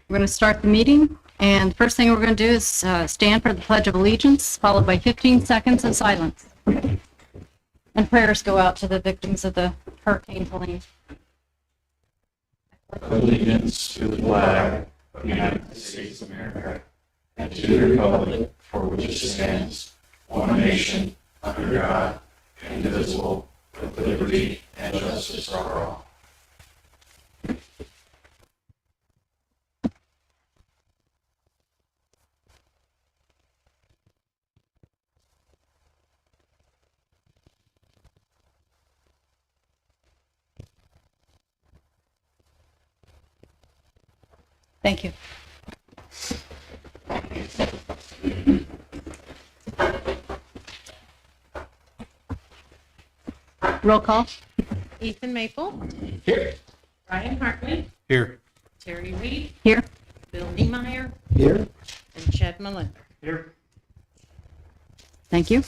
We're going to start the meeting, and the first thing we're going to do is stand for the Pledge of Allegiance, followed by 15 seconds of silence. And prayers go out to the victims of the Hurricane Helene. Allegiance to the flag of the United States of America and to the republic for which it stands, one nation, under God, indivisible, with liberty and justice for all. Thank you. Roll call. Ethan Maple. Here. Ryan Hartley. Here. Terry Reed. Here. Bill Niemeyer. Here. And Chad Malinder. Here. Thank you.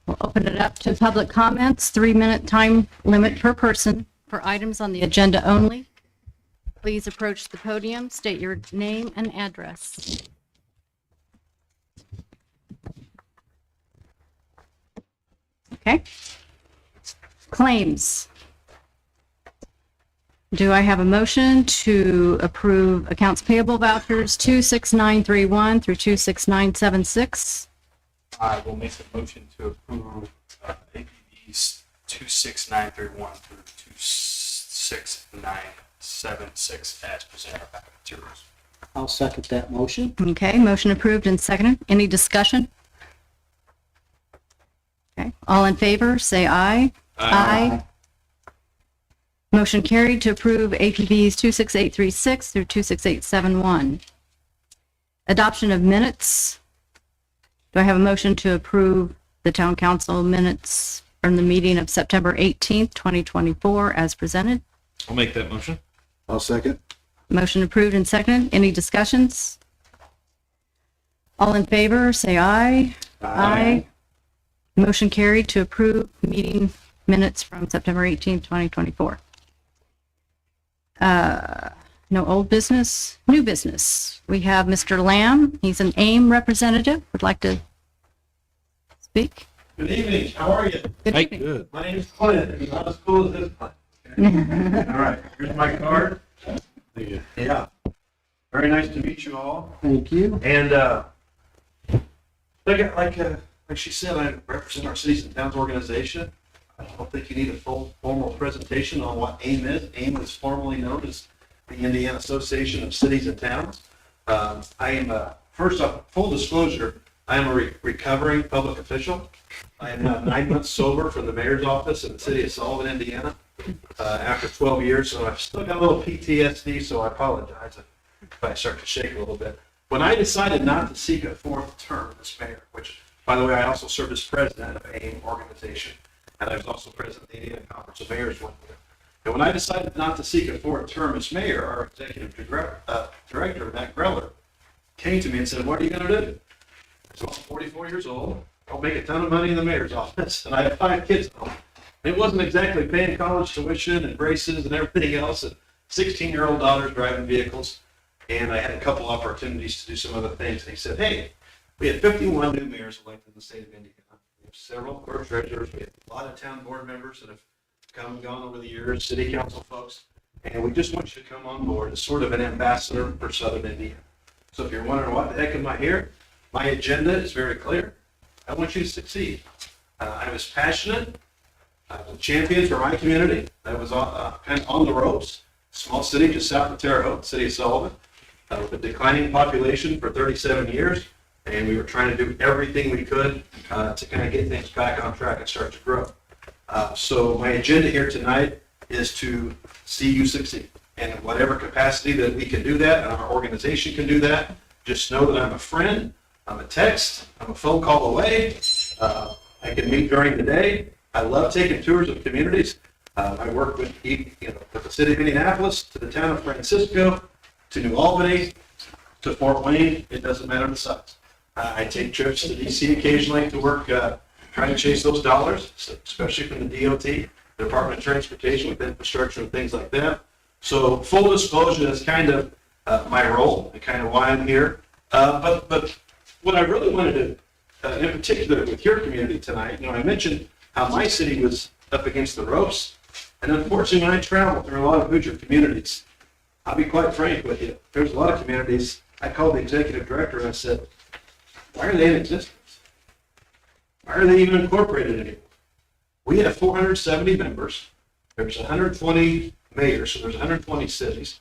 We'll open it up to public comments, 3-minute time limit per person for items on the agenda only. Please approach the podium, state your name and address. Okay. Claims. Do I have a motion to approve accounts payable vouchers 26931 through 26976? I will make the motion to approve APVs 26931 through 26976 as presented by materials. I'll second that motion. Okay, motion approved and seconded. Any discussion? Okay, all in favor, say aye. Aye. Motion carried to approve APVs 26836 through 26871. Adoption of minutes. Do I have a motion to approve the town council minutes from the meeting of September 18th, 2024 as presented? I'll make that motion. I'll second. Motion approved and seconded. Any discussions? All in favor, say aye. Aye. Motion carried to approve meeting minutes from September 18th, 2024. No old business, new business. We have Mr. Lamb. He's an AIM representative. Would like to speak. Good evening. How are you? Good Hey, evening. good. My name is Clint. It's not as cool as this Clint. All right. Here's my card. Thank you. Yeah. Very nice to meet you all. Thank you. And like she said, I represent our cities and towns organization. I don't think you need a full formal presentation on what AIM is. AIM is formerly known as the Indiana Association of Cities and Towns. I am, first off, full disclosure, I am a recovering public official. I am now 9 months sober from the mayor's office in the city of Sullivan, Indiana, after 12 years. So I've still got a little PTSD, so I apologize if I start to shake a little bit. When I decided not to seek a fourth term as mayor, which, by the way, I also served as president of AIM organization, and I was also president of the Indiana Conference of Mayors one year. And when I decided not to seek a fourth term as mayor, our executive director, Matt Greller, came to me and said, "What are you going to do?" So I'm 44 years old. I'll make a ton of money in the mayor's office, and I have 5 kids at home. It wasn't exactly paying college tuition and braces and everything else, and 16-year-old daughters driving vehicles, and I had a couple opportunities to do some other things. And he said, "Hey, we had 51 new mayors elected in the state of Indiana. We have several court treasurers. We have a lot of town board members that have come and gone over the years, city council folks, and we just want you to come on board as sort of an ambassador for Southern Indiana. So if you're wondering what the heck am I here, my agenda is very clear. I want you to succeed. I was passionate. I was a champion for my community. I was kind of on the ropes. Small city just south of Terre Haute, city of Sullivan, with a declining population for 37 years. And we were trying to do everything we could to kind of get things back on track and start to grow. So my agenda here tonight is to see you succeed. And in whatever capacity that we can do that, and our organization can do that, just know that I'm a friend, I'm a text, I'm a phone call away. I can meet during the day. I love taking tours of communities. I work with the city of Indianapolis, to the town of Francisco, to New Albany, to Fort Wayne. It doesn't matter the size. I take trips to DC occasionally to work, trying to chase those dollars, especially from the DOT, the Department of Transportation, with infrastructure and things like that. So full disclosure, that's kind of my role and kind of why I'm here. But what I really wanted to, in particular with your community tonight, I mentioned how my city was up against the ropes. And unfortunately, when I travel through a lot of Hoosier communities, I'll be quite frank with you. There's a lot of communities, I called the executive director and I said, why are they in existence? Why are they even incorporated anymore? We have 470 members. There's 120 mayors, so there's 120 cities.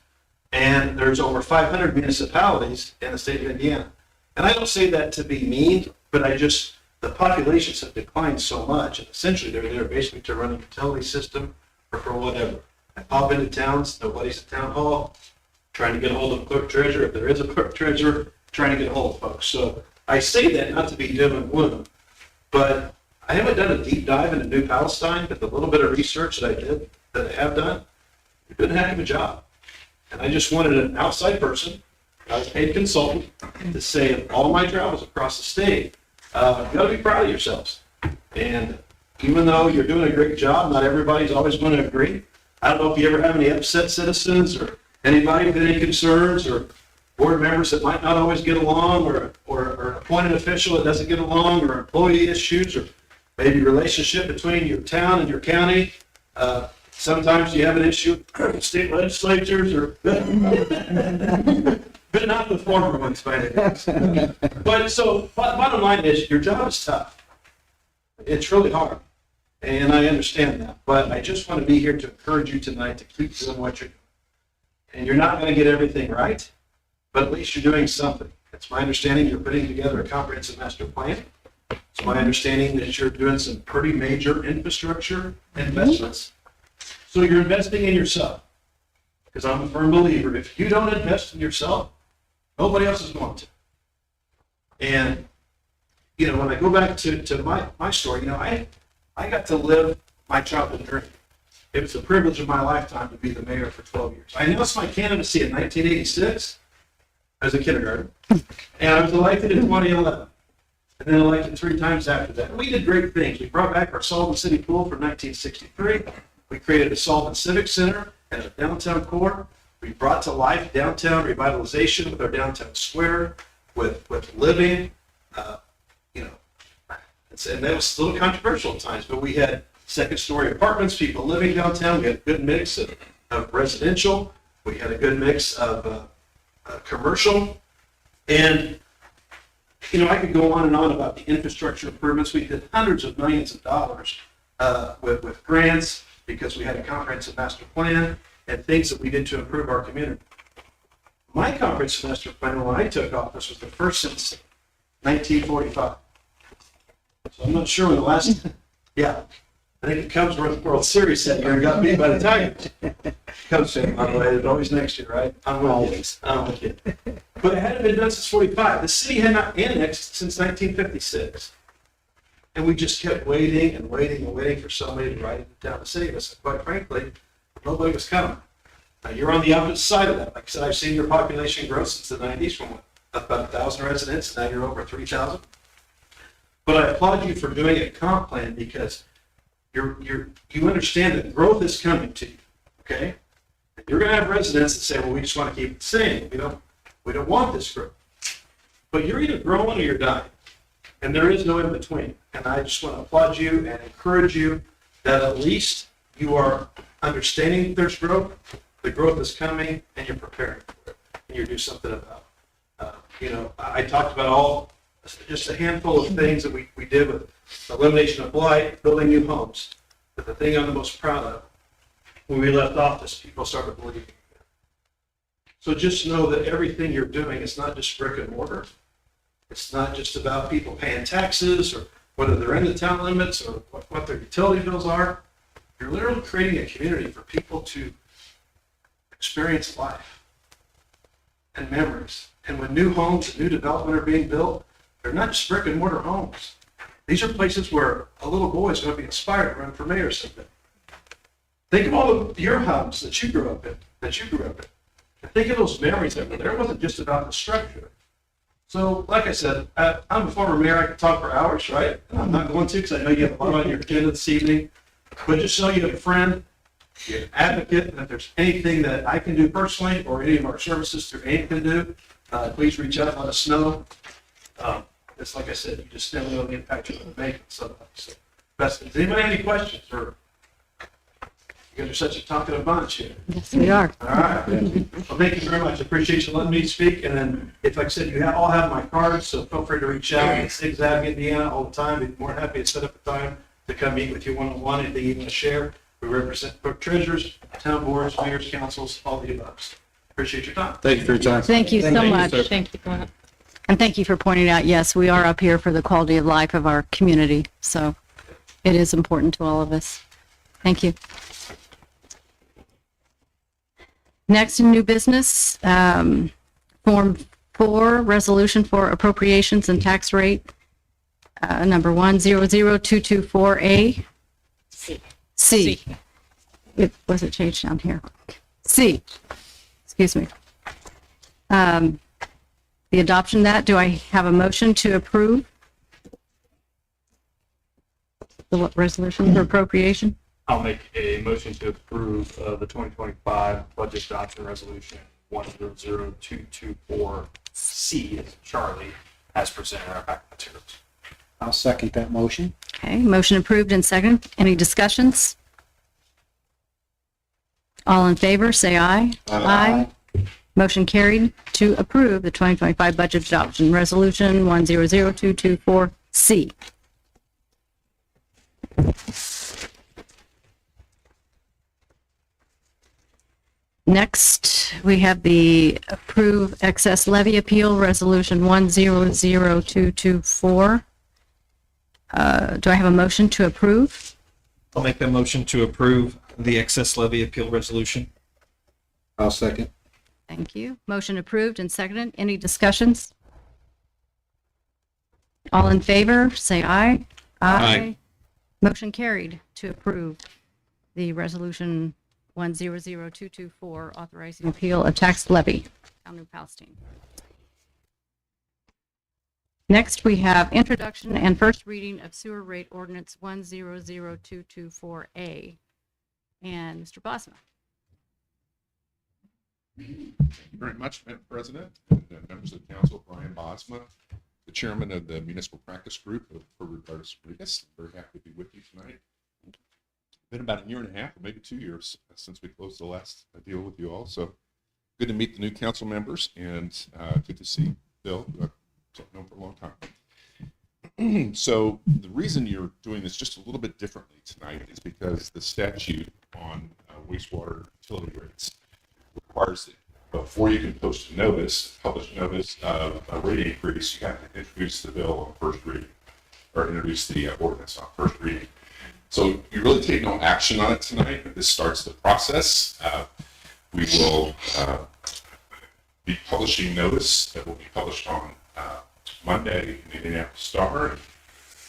And there's over 500 municipalities in the state of Indiana. And I don't say that to be mean, but the populations have declined so much. And essentially, they're there basically to run a utility system or for whatever. I pop into towns, nobody's at town hall, trying to get a hold of a clerk treasurer. If there is a clerk treasurer, trying to get a hold of folks. So I say that not to be doom and gloom, but I haven't done a deep dive into New Palestine, but the little bit of research that I have done, you're doing a heck of a job. And I just wanted an outside person, I was a paid consultant, to say of all my travels across the state, you got to be proud of yourselves. And even though you're doing a great job, not everybody's always going to agree. I don't know if you ever have any upset citizens or anybody with any concerns or board members that might not always get along or an appointed official that doesn't get along or employee issues or maybe relationship between your town and your county. Sometimes you have an issue with state legislatures or, but not the former ones by any means. But so bottom line is your job is tough. It's really hard. And I understand that, but I just want to be here to encourage you tonight to keep doing what you're doing. And you're not going to get everything right, but at least you're doing something. It's my understanding you're putting together a comprehensive master plan. It's my understanding that you're doing some pretty major infrastructure investments. So you're investing in yourself. Because I'm a firm believer, if you don't invest in yourself, nobody else is going to. And, when I go back to my story, I got to live my childhood dream. It was a privilege of my lifetime to be the mayor for 12 years. I announced my candidacy in 1986 as a kindergarten, and I was elected in 2011, and then elected 3 times after that. And we did great things. We brought back our Sullivan City Pool from 1963. We created a Sullivan Civic Center and a downtown core. We brought to life downtown revitalization with our downtown square, with living, and that was a little controversial at times, but we had second-story apartments, people living downtown. We had a good mix of residential. We had a good mix of commercial. And, I could go on and on about the infrastructure improvements. We did hundreds of millions of dollars with grants because we had a comprehensive master plan and things that we did to improve our community. My comprehensive master plan when I took office was the first since 1945. So I'm not sure when the last, I think it comes with the World Series that year and got beat by the Tigers. Cubs fan, by the way, it's always next year, right? I'm with you. But it hadn't been done since 45. The city had not annexed since 1956. And we just kept waiting and waiting and waiting for somebody to write down the city. And quite frankly, nobody was coming. Now you're on the opposite side of that. Like I said, I've seen your population grow since the 90s from about 1,000 residents, and now you're over 3,000. But I applaud you for doing a comp plan because you understand that growth is coming to you, okay? And you're going to have residents that say, well, we just want to keep it the same. We don't want this growth. But you're either growing or you're dying. And there is no in between. And I just want to applaud you and encourage you that at least you are understanding there's growth, the growth is coming, and you're preparing for it. And you do something about it. I talked about just a handful of things that we did with elimination of blight, building new homes. But the thing I'm the most proud of, when we left office, people started believing. So just know that everything you're doing is not just brick and mortar. It's not just about people paying taxes or whether they're in the town limits or what their utility bills are. You're literally creating a community for people to experience life and memories. And when new homes and new development are being built, they're not just brick and mortar homes. These are places where a little boy is going to be inspired to run for mayor someday. Think of all of your homes that you grew up in, And think of those memories that were there. It wasn't just about the structure. So, like I said, I'm a former mayor. I could talk for hours, right? And I'm not going to because I know you have a lot on your agenda this evening. But just so you have a friend, be an advocate, and if there's anything that I can do personally or any of our services through AIM can do, please reach out and let us know. It's like I said, you just never know the impact you're going to make on somebody. So, does anybody have any questions? Or you guys are such a talkative bunch here. Yes, we are. All right. Well, thank you very much. I appreciate you letting me speak. And then, if like I said, you all have my cards, so feel free to reach out. It's Zigzag, Indiana, all the time. Be more than happy to set up a time to come meet with you one-on-one. Anything you want to share. We represent clerk treasurers, town boards, mayors, councils, all the above. Appreciate your time. Thank you for your time. Thank you so much. Thank you, Glenn. And thank you for pointing out, yes, we are up here for the quality of life of our community. So it is important to all of us. Thank you. Next in new business, Form 4, Resolution for Appropriations and Tax Rate, number 100224A. C. It wasn't changed down here. C. Excuse me. The adoption of that, do I have a motion to approve the what resolution for appropriation? I'll make a motion to approve the 2025 budget adoption resolution 100224C as Charlie as presented in our packet materials. I'll second that motion. Okay, motion approved and second. Any discussions? All in favor, say aye. Aye. Motion carried to approve the 2025 budget adoption resolution 100224C. Next, we have the approve excess levy appeal resolution 100224. Do I have a motion to approve? I'll make that motion to approve the excess levy appeal resolution. I'll second. Thank you. Motion approved and seconded. Any discussions? All in favor, say aye. Aye. Motion carried to approve the resolution 100224 authorizing appeal of tax levy. Town of Palestine. Next, we have introduction and first reading of sewer rate ordinance 100224A. And Mr. Bosma. Thank you very much, Madam President, and members of the council. Brian Bosma, the chairman of the Municipal Practice Group of Rodriguez. Very happy to be with you tonight. Been about a year and a half, or maybe 2 years, since we closed the last deal with you all. So good to meet the new council members, and good to see Bill, who I've known for a long time. So the reason you're doing this just a little bit differently tonight is because the statute on wastewater utility rates requires that before you can post a notice, publish notice of a rate increase, you have to introduce the bill on first reading, or introduce the ordinance on first reading. So you really take no action on it tonight, but this starts the process. We will be publishing notice that will be published on Monday in the Indianapolis Star,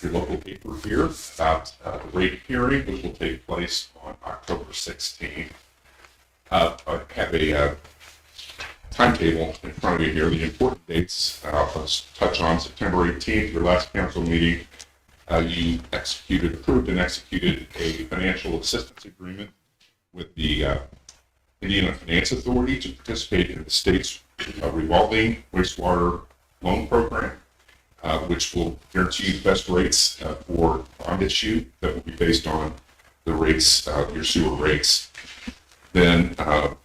your local paper here, about the rate hearing, which will take place on October 16th. I have a timetable in front of you here. The important dates, I'll just touch on September 18th, your last council meeting. You approved and executed a financial assistance agreement with the Indiana Finance Authority to participate in the state's revolving wastewater loan program, which will guarantee you the best rates for bond issue that will be based on the rates, your sewer rates. Then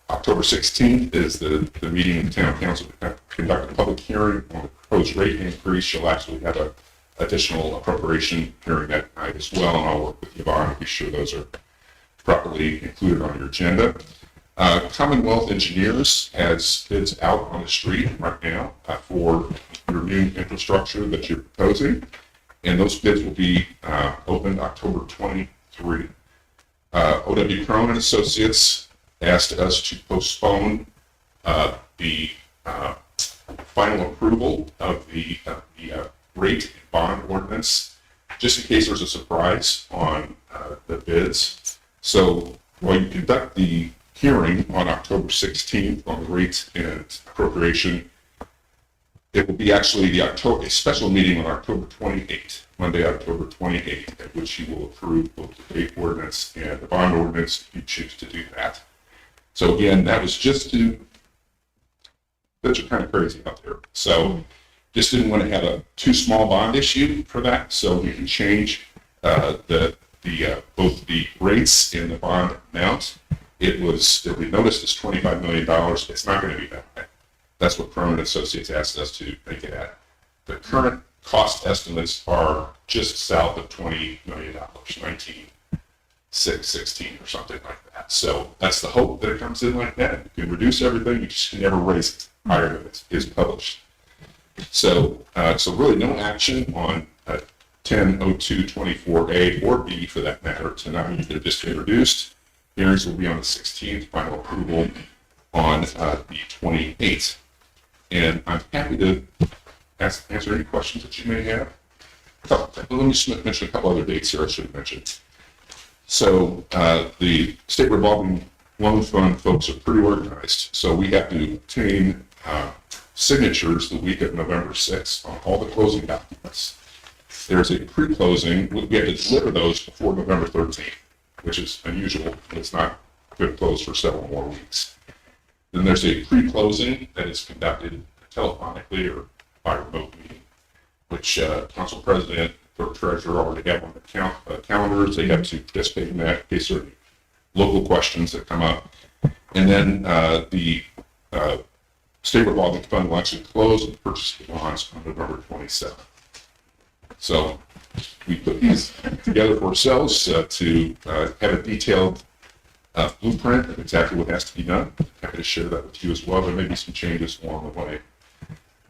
October 16th is the meeting of the town council to conduct a public hearing on the proposed rate increase. You'll actually have an additional appropriation hearing that night as well, and I'll work with Yvonne to be sure those are properly included on your agenda. Commonwealth Engineers has bids out on the street right now for your new infrastructure that you're proposing, and those bids will be opened October 23. O.W. Crone and Associates asked us to postpone the final approval of the rate and bond ordinance, just in case there's a surprise on the bids. So while you conduct the hearing on October 16th on the rates and appropriation, It will be actually a special meeting on October 28th, Monday, October 28th, at which you will approve both the date ordinance and the bond ordinance if you choose to do that. So again, that was just to, things are kind of crazy out there. So just didn't want to have a too small bond issue for that. So we can change both the rates and the bond amount. It we noticed it's $25 million. It's not going to be that high. That's what Cronin Associates asked us to make it at. The current cost estimates are just south of $20 million, 19,616 or something like that. So that's the hope that it comes in like that. You can reduce everything, you just can never raise it higher than it is published. So really no action on 100224A or B for that matter tonight. They're just introduced. Hearings will be on the 16th, final approval on the 28th. And I'm happy to answer any questions that you may have. Let me just mention a couple other dates here I should have mentioned. So the State Revolving Loan Fund folks are pretty organized. So we have to obtain signatures the week of November 6th on all the closing documents. There's a pre-closing. We have to deliver those before November 13th, which is unusual. It's not going to close for several more weeks. Then there's a pre-closing that is conducted telephonically or by remote meeting, which Council President or Treasurer already have on the calendars. They have to participate in that in case there are any local questions that come up. And then the State Revolving Fund will actually close and purchase the bonds on November 27th. So we put these together for ourselves to have a detailed blueprint of exactly what has to be done. Happy to share that with you as well. There may be some changes along the way.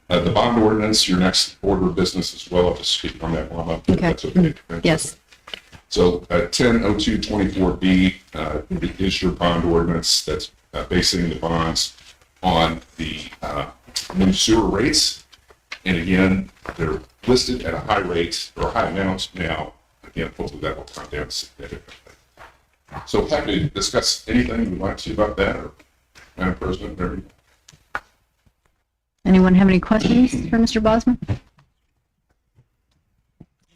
The bond ordinance, your next order of business as well. I'll just speak on that one. Okay. That's okay. Yes. So 100224B is your bond ordinance that's basing the bonds on the new sewer rates. And again, they're listed at a high rate or a high amount now. Again, hopefully that will come down significantly. So happy to discuss anything you'd like to about that, or Madam President, whatever you. Anyone have any questions for Mr. Bosman?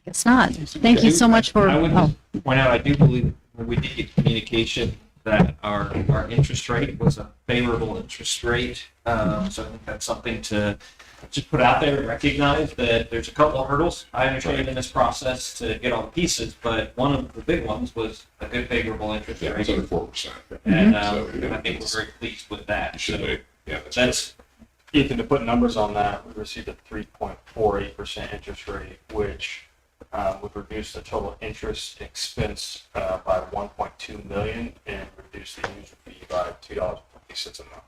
Guess not. Thank you so much for, I would oh, just point out, I do believe we did get communication that our interest rate was a favorable interest rate. So I think that's something to just put out there and recognize that there's a couple of hurdles I understand in this process to get all the pieces, but one of the big ones was a good favorable interest Yeah, rate. it's under 4%. And So, I think we're very pleased with that. You should So be. Yeah, that's, Ethan, to put numbers on that, we received a 3.48% interest rate, which would reduce the total interest expense by $1.2 million and reduce the user fee by $2.50 a month.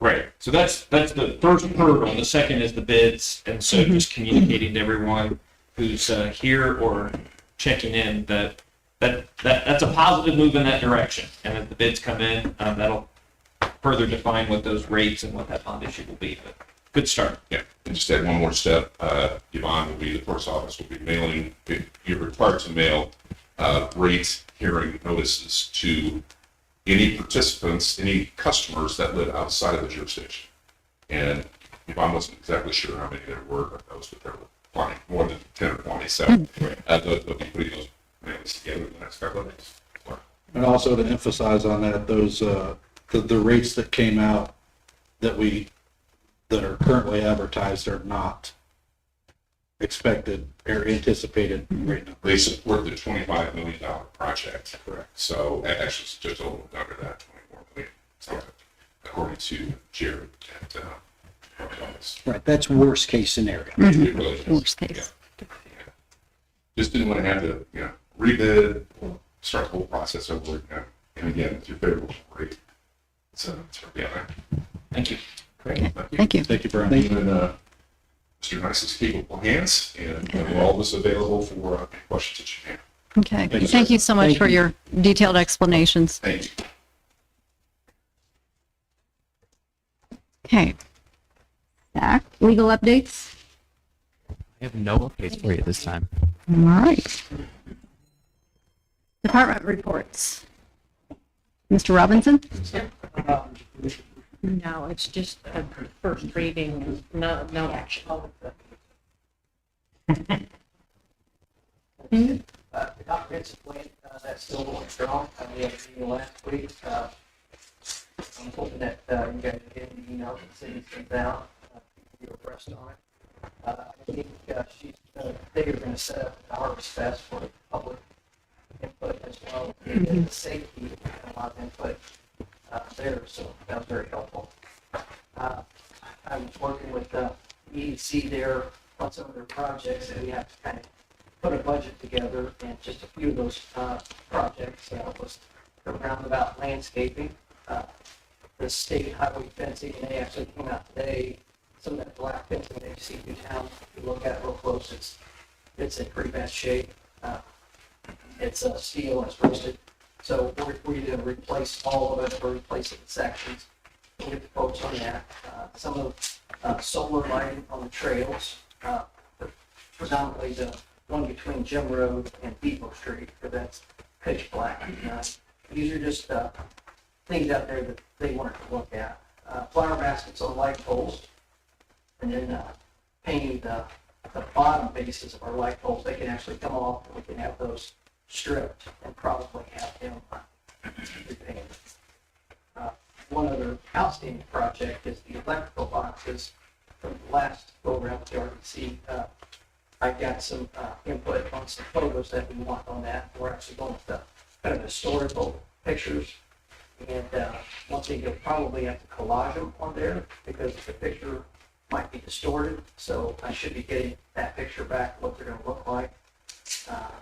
right. So that's the first hurdle. The second is the bids. And so just communicating to everyone who's here or checking in that's a positive move in that direction. And if the bids come in, that'll further define what those rates and what that bond issue will be. But good start. Yeah, and just add one more step. Yvonne will be, the clerk's office will be mailing, you're required to mail rate hearing notices to any participants, any customers that live outside of the jurisdiction. And Yvonne wasn't exactly sure how many there were of those, but there were plenty, more than 10 or 20. So they'll be putting those mailings together in the next couple of days. And also to emphasize on that, those, the rates that came out that are currently advertised are not expected or anticipated rate numbers. They support the $25 million project. Correct. So actually it's just a little under that, 24 million, something, according to Jared at Office. Right, that's worst case scenario. It really is. worst case. Yeah. Just didn't want to have to, rebid, start the whole process over again. And again, it's your favorable rate. So it's for being there. Thank you. Great. Thank you. Thank you, Brian. And Mr. Nice's capable hands, and we're always available for any questions that you have. Okay. Thank you so much Thank for you. your detailed explanations. Thank you. Okay. Zach, legal updates? I have no updates for you this time. All right. Department reports. Mr. Robinson? No, it's just a first reading, no action. The comprehensive plan, that's still going strong. We had a meeting last week. I'm hoping that you guys are getting the email that cities sent out. You're abreast on it. I think they are going to set up a harvest fest for public input as well. And the safety, and a lot of input there, so that was very helpful. I was working with EDC there on some of their projects, and we have to kind of put a budget together, and just a few of those projects was the roundabout landscaping, the state highway fencing, and they actually came out today. Some of that black fencing that you see through town, if you look at it real close, it's in pretty bad shape. It's steel and it's rusted. So we're either replace all of it or replace it in sections. We'll get the quotes on that. Some of solar lighting on the trails, predominantly the one between Gym Road and Depot Street, because that's pitch black. These are just things out there that they wanted to look at. Flower baskets on light poles, and then painting the bottom bases of our light poles. They can actually come off, and we can have those stripped and probably have them repainted. One other outstanding project is the electrical boxes from the last go around with the RDC. I got some input on some photos that we want on that. We're actually going with kind of historical pictures. And one thing you'll probably have to collage them on there because the picture might be distorted. So I should be getting that picture back, what they're going to look like.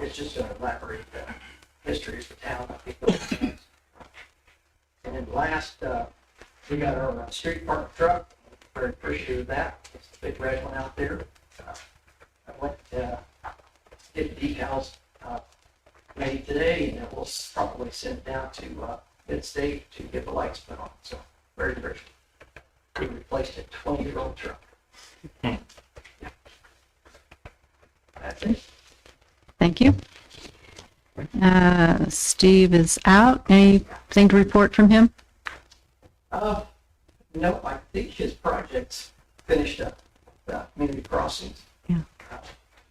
It's just an elaborate history of the town. I think those things. And then last, we got our street park truck. Very appreciative of that. It's the big red one out there. I went get the decals made today, and we'll probably send it down to Mid-State to get the lights put on. So very appreciative. We replaced a 20-year-old truck. Yeah. That's it. Thank you. Steve is out. Anything to report from him? No, I think his project's finished up, community crossings. Yeah.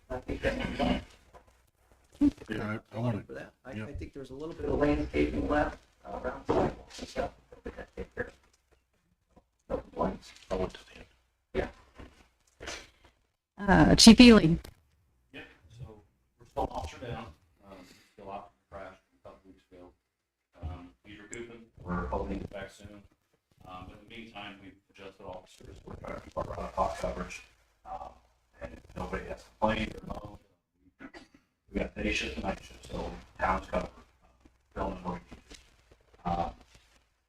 I think that went well. Yeah, I want For that. I Yep. think there's a little bit of landscaping left around the sidewalks and stuff. But that take care of. No complaints. I want to the end. Chief Ely. Yeah, so we're still officer down, still out from the crash a couple weeks ago. He's recouping, we're hoping to get back soon. But in the meantime, we've adjusted officers, we're trying to keep our hot coverage. And if nobody has complained or no, we got day shift and night shift, so town's covered. Filming where we need it.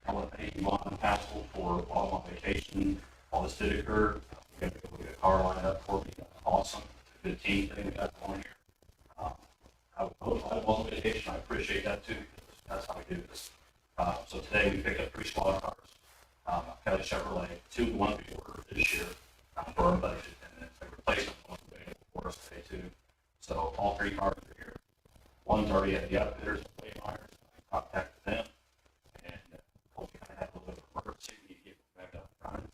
I want to thank you on Council for all on vacation. All this did occur. We got a car lined up for me. Awesome. It's a good team thing we got going here. I was on vacation. I appreciate that too, because that's how we do this. So today we picked up 3 squad cars. Kelly Chevrolet, 2 of the ones we ordered this year for our budget, and then the replacement ones available for us today too. So all 3 cars are here. One's already at the outfitters and Waymeyers. I contacted them, and hope we kind of had a little bit of emergency. We need to get back up front. And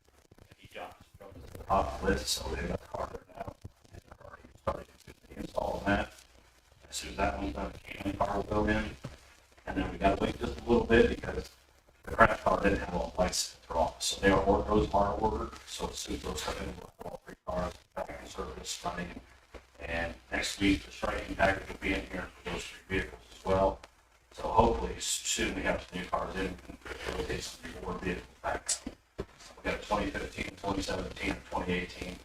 he got to the top of the list, so they got the car there now, and they're already starting to install that. As soon as that one's done, the Canyon car will go in, and then we got to wait just a little bit because the crash car didn't have all the lights in their office, so those are ordered. So as soon as those come in, we'll have all 3 cars back in service running. And next week, the striking package will be in here for those 3 vehicles as well. So hopefully soon we have some new cars in and rotate some more vehicles back. We got 2015, 2017, and 2018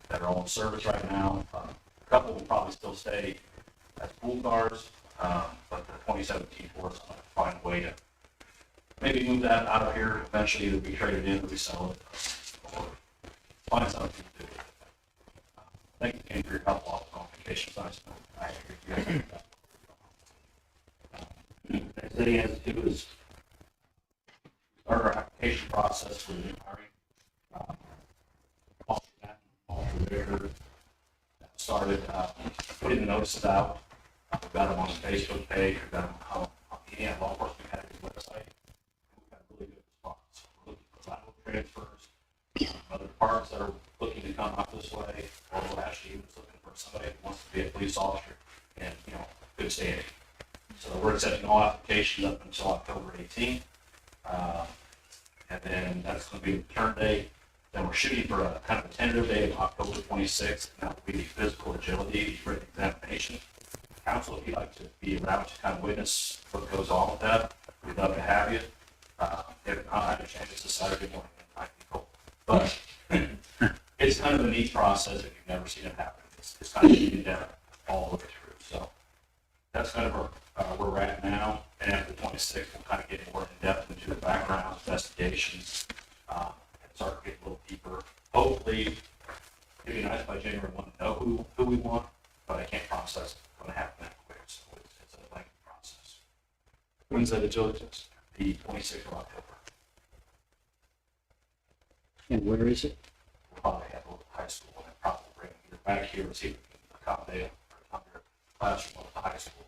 that are all in service right now. A couple will probably still stay as pool cars, but the 2017 Fords, I'm going to find a way to maybe move that out of here. Eventually either we trade it in or we sell it, or find something to do with it. Thank you again for your help on vacation. I agree with you guys. Next thing is to do is start our application process for the new hiring. All there started putting the notices out. We've got them on the Facebook page. We've got them on the Law Enforcement Academy website. We've got really good response. We're looking for lateral area first. Other departments that are looking to come out this way, although Ashley was looking for somebody who wants to be a police officer and, good standing. So we're accepting all applications up until October 18th. And then that's going to be the return date. Then we're shooting for a kind of a tentative date of October 26th, and that will be the physical agility written examination. Council, if you'd like to be around to kind of witness what goes on with that, we'd love to have you. If not, I understand it's a Saturday morning, it might be cold. But it's kind of a neat process if you've never seen it happen. It's kind of getting down all the way through. So that's kind of where we're at now. And after the 26th, we'll kind of get more in depth into the background investigations and start getting a little deeper. Hopefully, it'd be nice by January 1 to know who we want, but I can't promise that's going to happen that quick. So it's a lengthy process. When's that agility test? The 26th of October. And where is it? We'll probably have a little high school and probably bring either back here or see if we can accommodate them for under classroom at the high school.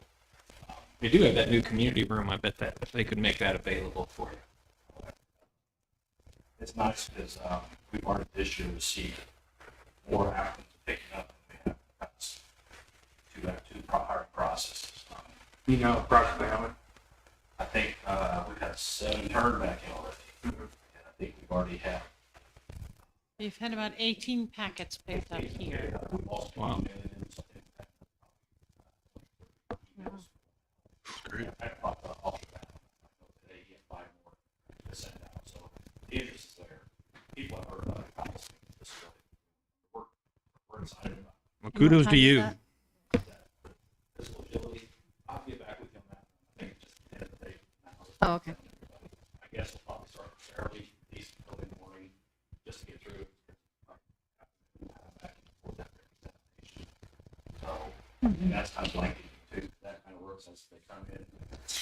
They do have that new community room. I bet that if they could make that available for you. It's nice because we've already this year received more applicants picking up than we have in the past two hiring processes. Approximately how many? I think we've had 7 turned back in already. And I think we've already had. We've had about 18 packets picked up here. Wow. Great. So the interest is there. People have heard about it. We're excited about it. Well, kudos to you. Physical agility. I'll get back with you on that. I think just the end of the day. Oh, okay. I guess we'll probably start fairly decent early in the morning just to get through. Back and forth after examination. So and that's kind of lengthy too. That kind of works as they come in.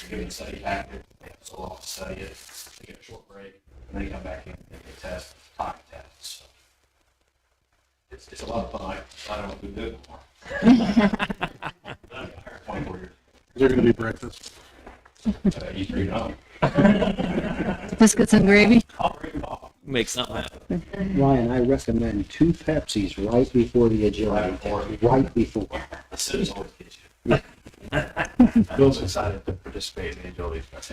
They're given a study packet. They have so long to study it. They get a short break, and they come back in and they test, time tests. So it's a lot of fun. I don't know who do it anymore. 24 years. Is there going to be breakfast? You three know. Biscuits and gravy? I'll bring them all. Make something happen. Ryan, I recommend 2 Pepsis right before the agility test, right before. The citizens always get you. Bill's excited to participate in the agility test.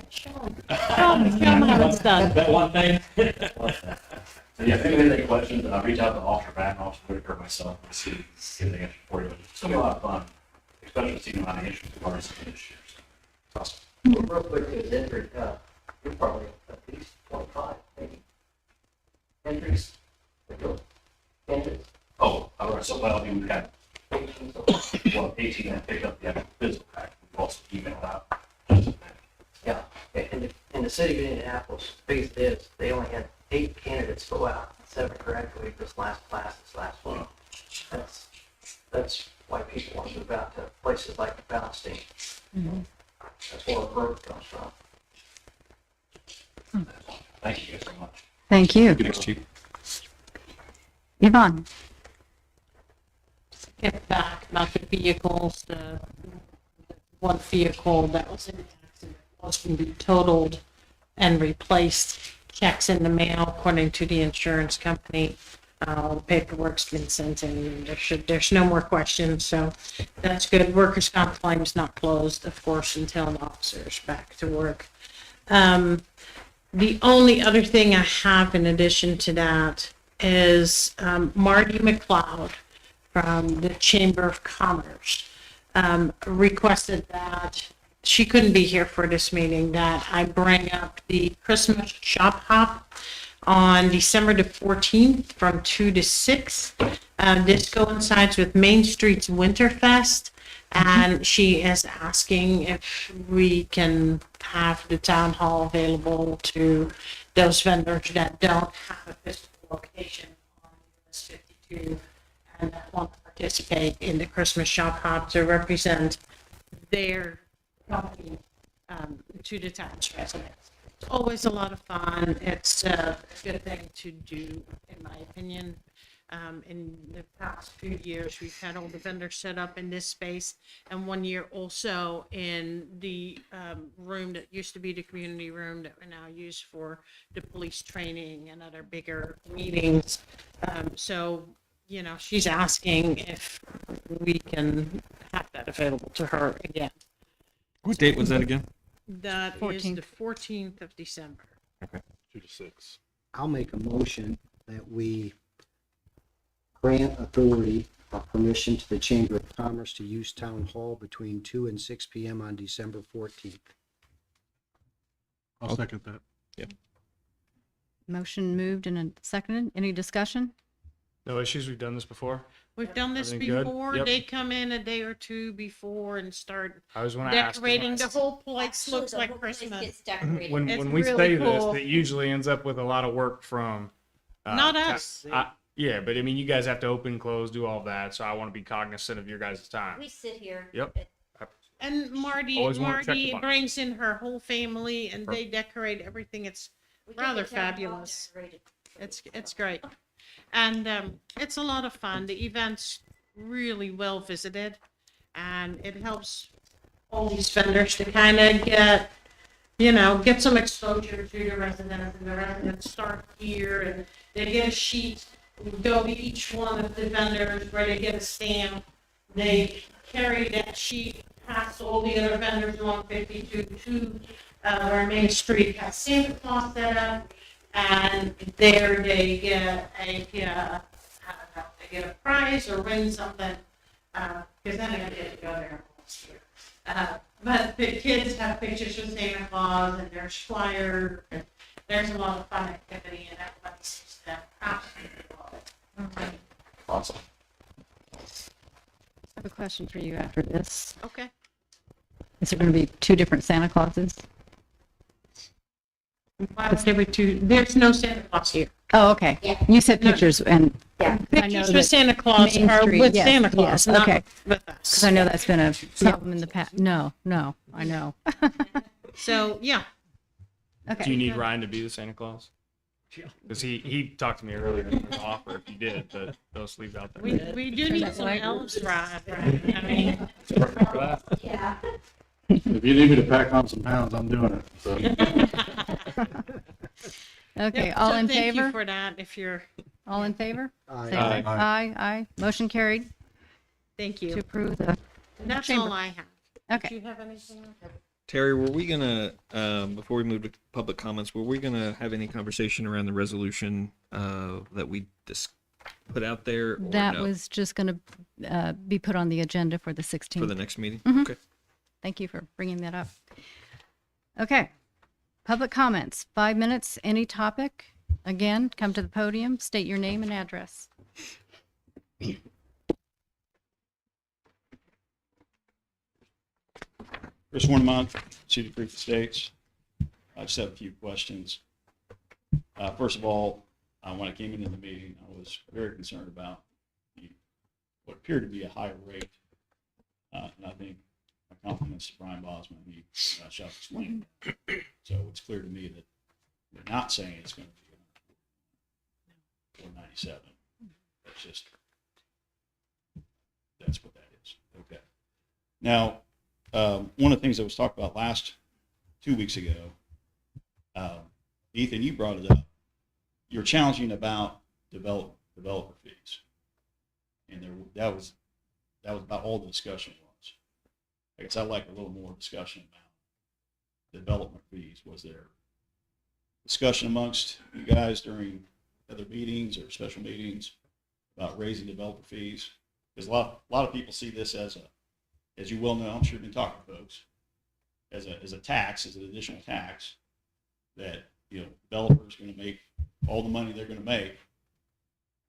Show them how it's done. That one thing. So yeah, if anybody has any questions, I'll reach out to Officer Batten, Officer Whitaker, myself, and see if they answer for you. It's going to be a lot of fun, especially seeing how many issues we've already seen this year. So, awesome. Well, real quick, is entry, you're probably at least 25, maybe. Entries? Entries? Oh, all right. So well, we've had 18 that picked up the actual physical pack. We've also emailed out just a minute. Yeah, in the city of Indianapolis, the biggest is, they only had 8 candidates go out, 7 graduated this last week. That's why people want to move out to places like Palestine. That's where our growth comes from. Thank you guys so much. Thank you. Thanks, Chief. Yvonne? Get back about the vehicles, the one vehicle that was in the accident was going to be totaled and replaced. Checks in the mail according to the insurance company. The paperwork's been sent in, and there's no more questions, so that's good. Workers' comp claim's not closed, of course, until an officer's back to work. The only other thing I have in addition to that is Marty McLeod from the Chamber of Commerce requested that she couldn't be here for this meeting, that I bring up the Christmas shop hop on December the 14th from 2 to 6. This coincides with Main Street's Winterfest, and she is asking if we can have the town hall available to those vendors that don't have a physical location on US 52 and that want to participate in the Christmas shop hop to represent their company to the town's residents. It's always a lot of fun. It's a good thing to do, in my opinion. In the past few years, we've had all the vendors set up in this space, and 1 year also in the room that used to be the community room that we now use for the police training and other bigger meetings. So, you know, she's asking if we can have that available to her again. What date was that again? That is 14th. the 14th of December. 2 to 6. I'll make a motion that we grant authority or permission to the Chamber of Commerce to use Town Hall between 2 and 6 p.m. on December 14th. I'll second that. Motion moved and seconded. Any discussion? No issues. We've done this before. We've done this Everything good? before. Yep. They come in a day or two before and start I was want to ask. decorating. The whole place Actually, looks the like whole place Christmas. gets decorated. When It's we really say cool. this, it usually ends up with a lot of work from. Not us. Yeah, but I mean, you guys have to open, close, do all that. So I want to be cognizant of your guys' time. We sit here. Yep. And Marty Always wanna check the Marty box. brings in her whole family, and they decorate everything. It's We get rather the town hall fabulous. decorated. It's great, and it's a lot of fun. The event's really well visited, and it helps all these vendors to kind of get some exposure to the residents, and the residents start here, and they get a sheet, go to each one of the vendors where they get a stamp. They carry that sheet past all the other vendors along 52 to where Main Street has Santa Claus set up, and there they get a prize or win something, because then I get to go there last year. But the kids have pictures of Santa Claus, and there's flyers, and there's a lot of fun activity, and everybody seems to absolutely love it. Awesome. I have a question for you after this. Okay. Is there going to be 2 different Santa Clauses? Why would there be two? There's no Santa Claus here. Oh, okay. Yeah. You said pictures, and Yeah. I know Pictures with that Santa Claus Main are Street, with yes, Santa Claus, yes, not okay. with because us. I know that's been a problem in the past. No, I know. So, yeah. Do Okay. you need Ryan to be the Santa Claus? Because he talked to me earlier in the offer if you did, but those leave out there. We do need that some way. elves, right? I mean, Yeah. If you need me to pack on some pounds, I'm doing it. So. Okay, yep, all so in thank you favor? for that, if you're, All in favor? Aye. Say aye. Aye, aye. Motion carried thank to you. approve the, That's chamber. all I have. Do okay. you have anything else? Terry, were we gonna, before we move to public comments, were we gonna have any conversation around the resolution that we just put out there? Or That no? was just going to be put on the agenda for the 16th. For the next meeting? Mhm. Okay. Thank you for bringing that up. Okay. Public comments, 5 minutes, any topic. Again, come to the podium, state your name and address. Chris Warnemont, Cedar Creek Estates. I just have a few questions. First of all, when I came into the meeting, I was very concerned about what appeared to be a higher rate. And I think my compliments to Brian Bosman, he shall explain. So it's clear to me that they're not saying it's going to be 497. That's what that is. Okay. Now, one of the things that was talked about 2 weeks ago, Ethan, you brought it up. You're challenging about developer fees, and that was about all the discussion was. I guess I'd like a little more discussion about development fees. Was there discussion amongst you guys during other meetings or special meetings about raising developer fees? Because a lot of people see this as you well know, I'm sure you've been talking to folks, as a tax, as an additional tax that, developers are going to make all the money they're going to make.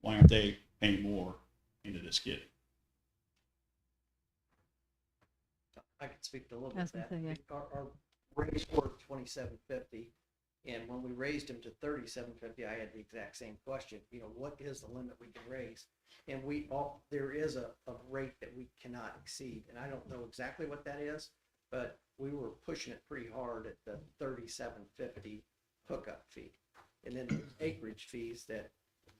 Why aren't they paying more into this kitty? I can speak to a little I was bit of gonna that. say, yeah. Our rates were $27.50, and when we raised them to $37.50, I had the exact same question. What is the limit we can raise? And there is a rate that we cannot exceed, and I don't know exactly what that is, but we were pushing it pretty hard at the $37.50 hookup fee. And then the acreage fees that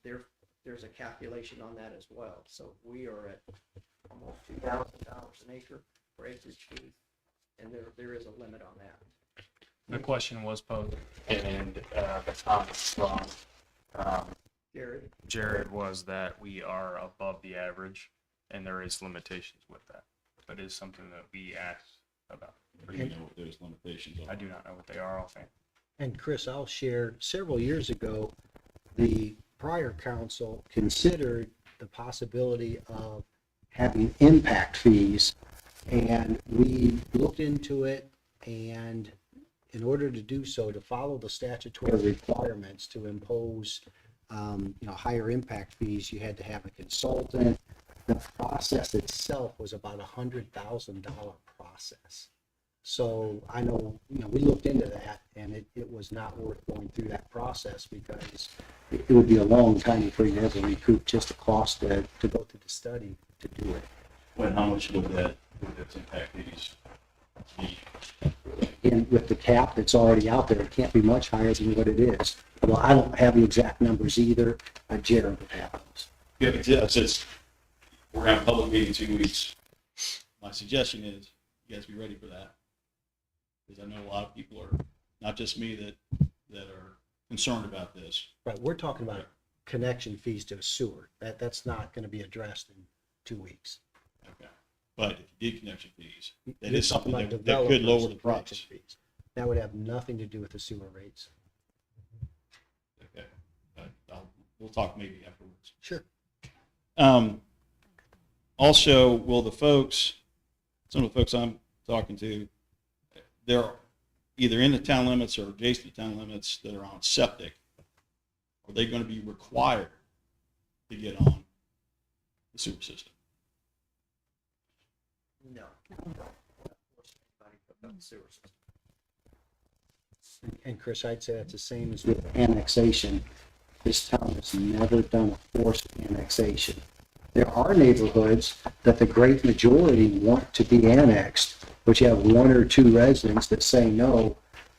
they're there's a calculation on that as well. So we are at almost $2,000 an acre for acreage fee, and there is a limit on that. The question was posed, and the comment from Jared? Jared was that we are above the average, and there is limitations with that. That is something that we asked about. Do you know what those limitations are? I do not know what they are offhand. And Chris, I'll share, several years ago, the prior council considered the possibility of having impact fees. And we looked into it, and in order to do so, to follow the statutory requirements to impose, higher impact fees, you had to have a consultant. The process itself was about $100,000 process. So I know, we looked into that, and it was not worth going through that process, because it would be a long time before you ever recoup just the cost to go through the study to do it. Well, how much would those impact fees be? And with the cap that's already out there, it can't be much higher than what it is. Well, I don't have the exact numbers either. Jared would have those. Yeah, but yeah, since we're having a public meeting in 2 weeks, my suggestion is you guys be ready for that. Because I know a lot of people are, not just me, that are concerned about this. Right, we're talking about connection fees to a sewer. That's not going to be addressed in 2 weeks. Okay. But if you did connection fees, that You're is something talking that about could lower the developers' connection price. fees. That would have nothing to do with the sewer rates. Okay. We'll talk maybe afterwards. Sure. Also, will some of the folks I'm talking to, they're either in the town limits or adjacent to town limits that are on septic, are they going to be required to get on the sewer system? No. Sewer system. And Chris, I'd say that's the same as with annexation. This town has never done a forced annexation. There are neighborhoods that the great majority want to be annexed, but you have one or two residents that say no,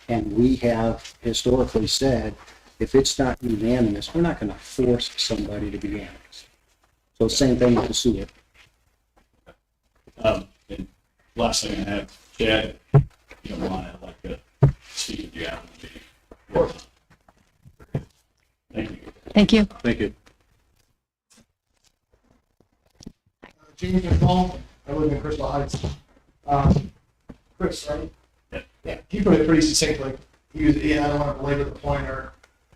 and we have historically said, if it's not unanimous, we're not going to force somebody to be annexed. So same thing with the sewer. And last thing I have, Chad, if you don't mind, I'd like to speak with you after the meeting. Thank you. Thank you. Thank you. James McCall, I live in Crystal Heights. Chris, right? Yeah, he put it pretty succinctly. I don't want to belabor the pointer,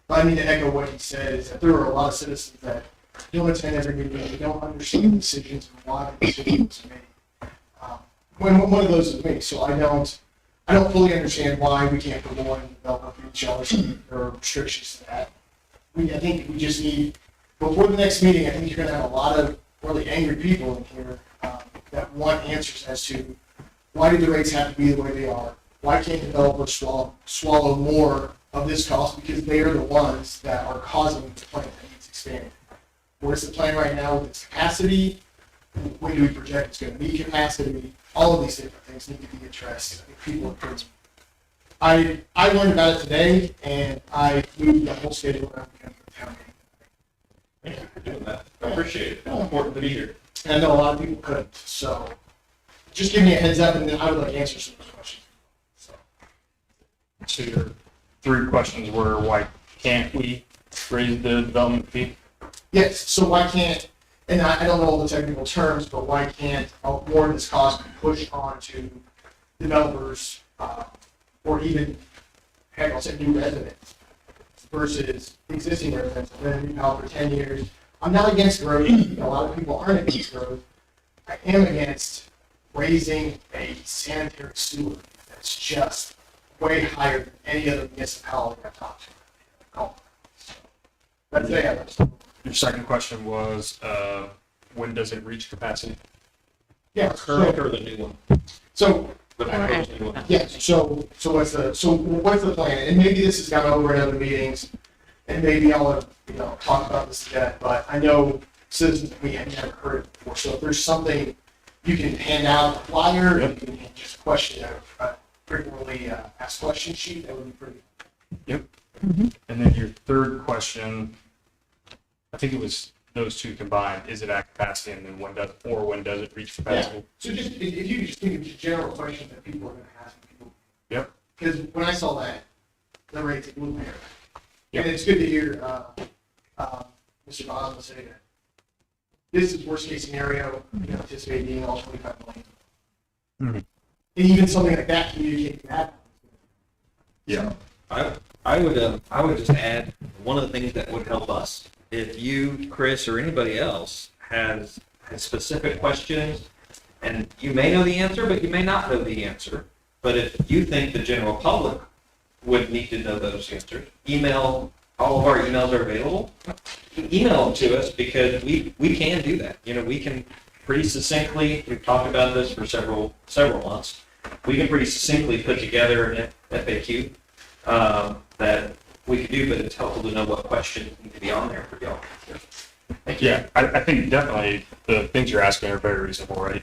but I need to echo what he said, is that there are a lot of citizens that don't attend every meeting, they don't understand the decisions and why the decisions are made. One of those is me, so I don't fully understand why we can't put more in developer fee shelters or restrictions to that. I think we just need, before the next meeting, I think you're going to have a lot of really angry people in here that want answers as to why do the rates have to be the way they are? Why can't developers swallow more of this cost? Because they are the ones that are causing the plant that needs expanded. Where's the plan right now with its capacity? When do we project it's going to meet capacity? All of these different things need to be addressed. I think people are pretty. I learned about it today, and I moved the whole schedule around because of the town meeting. Thank you for doing that. I appreciate it. It's important to be here. And I know a lot of people couldn't, so just give me a heads up, and then I would like to answer some of those questions. So your three questions were, why can't we raise the development fee? Yes, so why can't, and I don't know all the technical terms, but why can't more of this cost be pushed on to developers, or even, heck, I'll say new residents versus existing residents that have been out for 10 years. I'm not against growth. A lot of people aren't against growth. I am against raising a sanitary sewer that's just way higher than any other municipality I've talked to. That's it. Your second question was, when does it reach capacity? Yeah. Current or the new one? So, The proposed new one? yes, so what's the plan? And maybe this has gone over in other meetings, and maybe I'll talk about this again, but I know citizens we have never heard it before. So if there's something you can hand out, a flyer, you can just question a frequently asked question sheet, that would be pretty. Yep. And then your third question, I think it was those two combined, is it at capacity, and then when does it reach capacity? So just, if you could just think of just general questions that people are gonna ask people. Yep. Because when I saw that, the rates blew my hair back. Yep. And it's good to hear, Mr. Bosma say that. This is worst case scenario, you know, anticipate being all 25 million. And even something like that, communicating that. Yeah. I would just add, one of the things that would help us, if you, Chris, or anybody else has specific questions, and you may know the answer, but you may not know the answer, but if you think the general public would need to know those answers, all of our emails are available. Email them to us, because we can do that. You know, we can pretty succinctly, we've talked about this for several months, we can pretty succinctly put together an FAQ that we could do, but it's helpful to know what questions need to be on there for y'all. Yeah, I think definitely the things you're asking are very reasonable, right?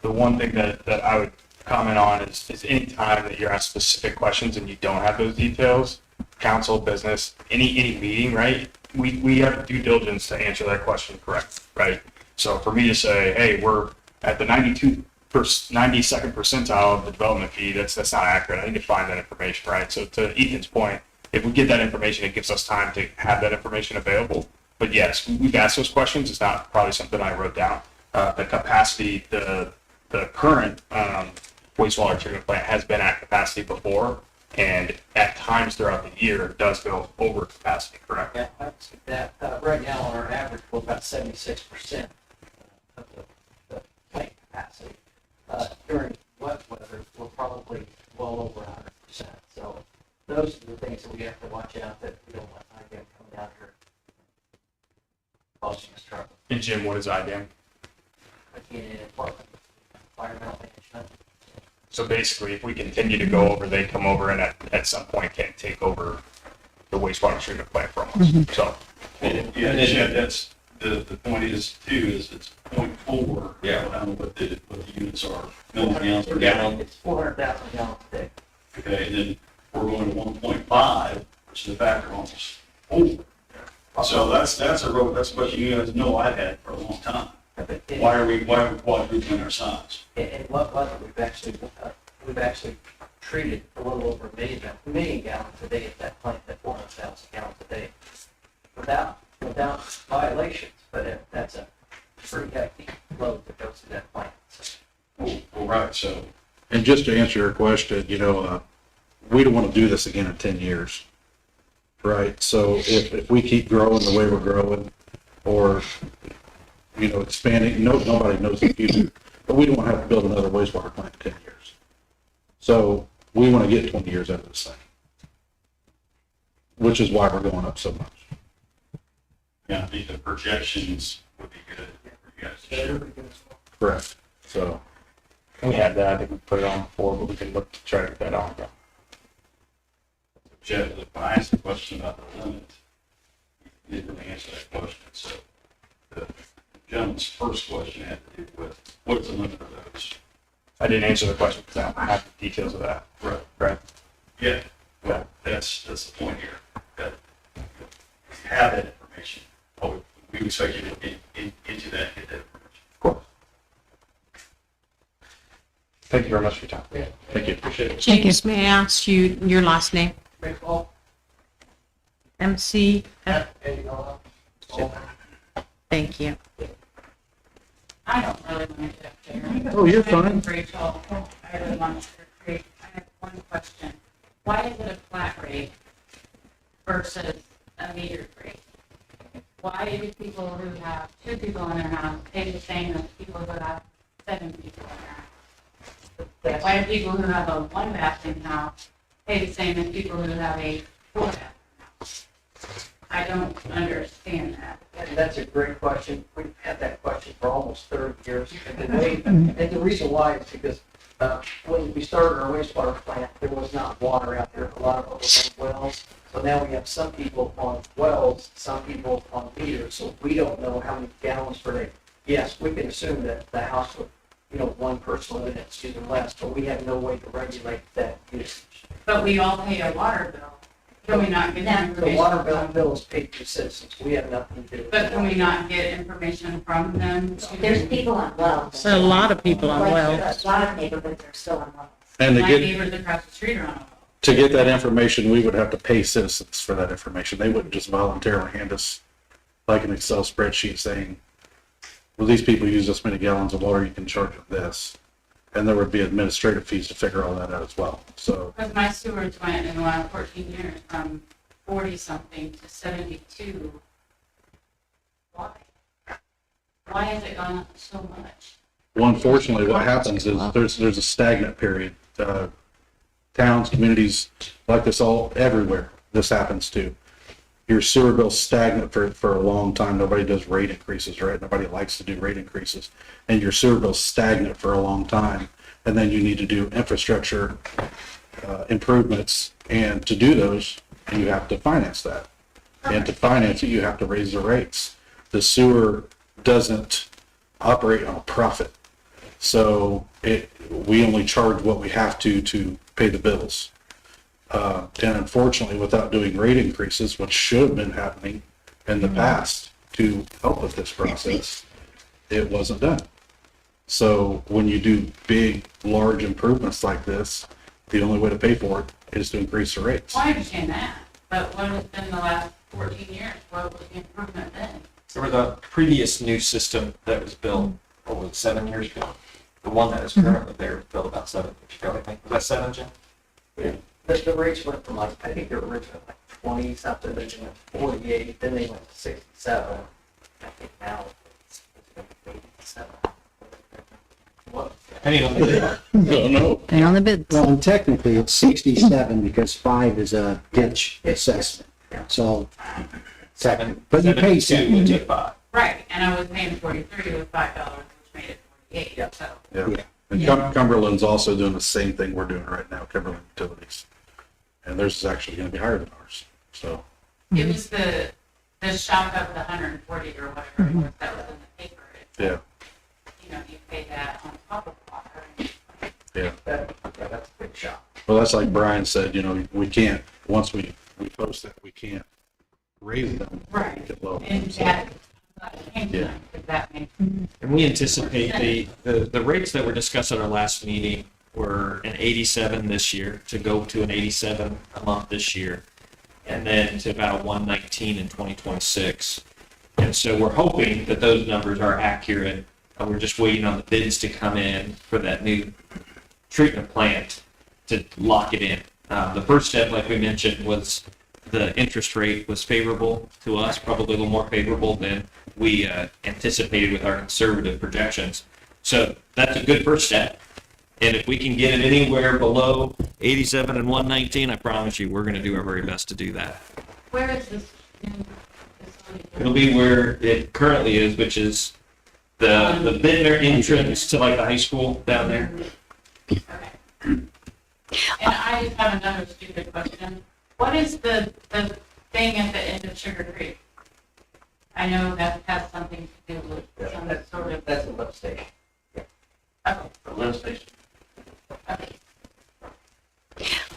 The one thing that I would comment on is any time that you're asked specific questions and you don't have those details, council, business, any meeting, right? We have due diligence to answer that question correct, right? So for me to say, hey, we're at the 92nd percentile of the development fee, that's not accurate. I need to find that information, right? So to Ethan's point, if we get that information, it gives us time to have that information available. But yes, we've asked those questions. It's not probably something I wrote down. The capacity, the current wastewater treatment plant has been at capacity before, and at times throughout the year it does go over capacity, correct? Yeah, that's that. Right now, on our average, we're about 76% of the plant capacity. During wet weather, we're probably well over 100%. So those are the things that we have to watch out, that we don't let IDM come down here causing us trouble. And Jim, what is IDAM? Again, in environmental management. So basically, if we continue to go over, they come over and at some point can take over the wastewater treatment plant from us. So, Yeah, that's, the point is too, is it's 0.4. Yeah. I don't know what the units are, million gallons per gallon. It's 400,000 gallons a day. Okay, and then we're going to 1.5, which is a factor almost over. So that's a question you guys know I've had for a long time. Why are we quadrupling our size? In what weather, we've actually treated a little over a million gallons a day at that plant, at 400,000 gallons a day, without violations. But that's a pretty hefty load that goes to that plant. Well, right, so. And just to answer your question, you know, we don't want to do this again in 10 years, right? So if we keep growing the way we're growing, or, you know, expanding, nobody knows the future, but we don't want to have to build another wastewater plant in 10 years. So we want to get 20 years out of this thing, which is why we're going up so much. Yeah, I think the projections would be good for you guys to share. Correct. So. we had that. I think we put it on before, but we can look to try to get that on. Yeah. Jeff, if I asked a question about the limit, you didn't really answer that question. So the gentleman's first question had to do with what's the limit of those? I didn't answer the question because I don't have the details of that. Right. Right. Yeah. Well, that's the point here. That if you have that information, we expect you to get into that, get that information. Of course. Thank you very much for your time. Yeah. Thank you. Appreciate it. James, may I ask you your last name? Baseball. MC? F-A-L-L. Thank you. I don't really want to get there. Oh, you're fine. Rachel, I really want to create, I have one question. Why is it a flat rate versus a metered rate? Why do people who have 2 people in their house pay the same as people who have 7 people in their house? Why do people who have a 1-bathroom house pay the same as people who have a 4-bathroom house? I don't understand that. And that's a great question. We've had that question for almost 30 years. And the reason why is because when we started our wastewater plant, there was not water out there. A lot of us on wells. So now we have some people on wells, some people on meters. So we don't know how many gallons per day. Yes, we can assume that the house with, 1 person in it is using less, but we have no way to regulate that usage. But we all pay a water bill. Can we not get that The information? water bill is paid to citizens. We have nothing to do with it. But can we not get information from them? There's people on wells. So a lot of people on Like, wells. A lot of neighborhoods are still on wells. And to My get, neighbors across the street are on a to get that information, we would have to pay citizens for that information. They wouldn't just voluntarily hand us like an Excel spreadsheet saying, well, these people use this many gallons of water, you can charge them this. And there would be administrative fees to figure all that out as well. So Because my sewers went in the last 14 years from 40-something to 72. Why? Why has it gone up so much? well, unfortunately, what happens is there's a stagnant period. Towns, communities like this all everywhere, this happens too. Your sewer bill's stagnant for a long time. Nobody does rate increases, right? Nobody likes to do rate increases. And your sewer bill's stagnant for a long time. And then you need to do infrastructure improvements. And to do those, you have to finance that. And to finance it, you have to raise the rates. The sewer doesn't operate on a profit. So we only charge what we have to pay the bills. And unfortunately, without doing rate increases, which should have been happening in the past to help with this process, it wasn't done. So when you do big, large improvements like this, the only way to pay for it is to increase the rates. Well, I understand that, but what has been the last 14 years? What was the improvement then? There was a previous new system that was built, what was it, 7 years ago? The one that is currently there was built about 7 years ago, I think. Was that 7, Jim? The rates went from like, I think they were originally like 20 something, then they went to 48, then they went to 67. I think now it's going to be 87. What? Depending on the No, no. Depending on the bids. Well, and technically it's 67 because 5 is a ditch assessment. So, but you pay 72 would take 5. Right, and I was paying 43 with $5, which made it 48, so. Yeah. And Cumberland's also doing the same thing we're doing right now, Cumberland Utilities. And theirs is actually going to be higher than ours. So, It was the shock of the 140 or whatever it was that was in the paper. It's, yeah, you know, you pay that on top of the water. yeah. That's a big shock. Well, that's like Brian said, you know, we can't, once we post that, we can't raise them. Right. Make it low. And So, that, Yeah. that makes And we anticipate the rates that were discussed at our last meeting were an 87 this year, to go to an 87 a month this year, and then to about a 119 in 2026. And so we're hoping that those numbers are accurate. And we're just waiting on the bids to come in for that new treatment plant to lock it in. The first step, like we mentioned, was the interest rate was favorable to us, probably a little more favorable than we anticipated with our conservative projections. So that's a good first step. And if we can get it anywhere below 87 and 119, I promise you, we're going to do our very best to do that. Where is this new facility? It'll be where it currently is, which is the Bittner entrance to like the high school down there. Okay. And I just have another stupid question. What is the thing at the end of Sugar Creek? I know that has something to do with some sort of. That's a lift station. Okay. The lift station. Okay.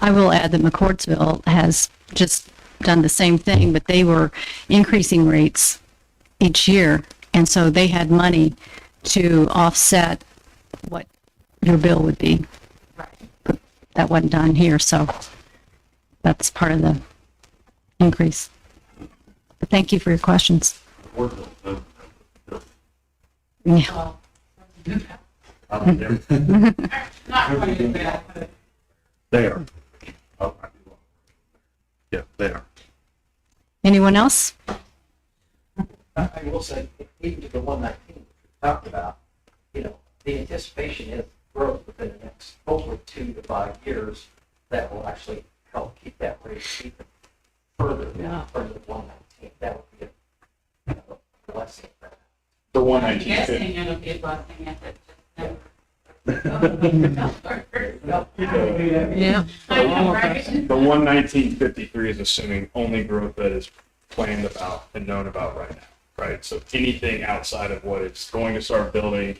I will add that McCourtsville has just done the same thing, but they were increasing rates each year. And so they had money to offset what your bill would be. But that wasn't done here, so that's part of the increase. But thank you for your questions. Yeah. Not really bad, but They are. Yeah, they are. Anyone else? I will say, even to the 119 we talked about, you know, the anticipation is growth within the next hopefully 2 to 5 years that will actually help keep that rate even further down, further than 119. That would be a blessing. The I'm 119. guessing it'll be a blessing if it just Yeah. I know, right? The 119.53 is assuming only growth that is planned about and known about right now, right? So anything outside of what it's going to start building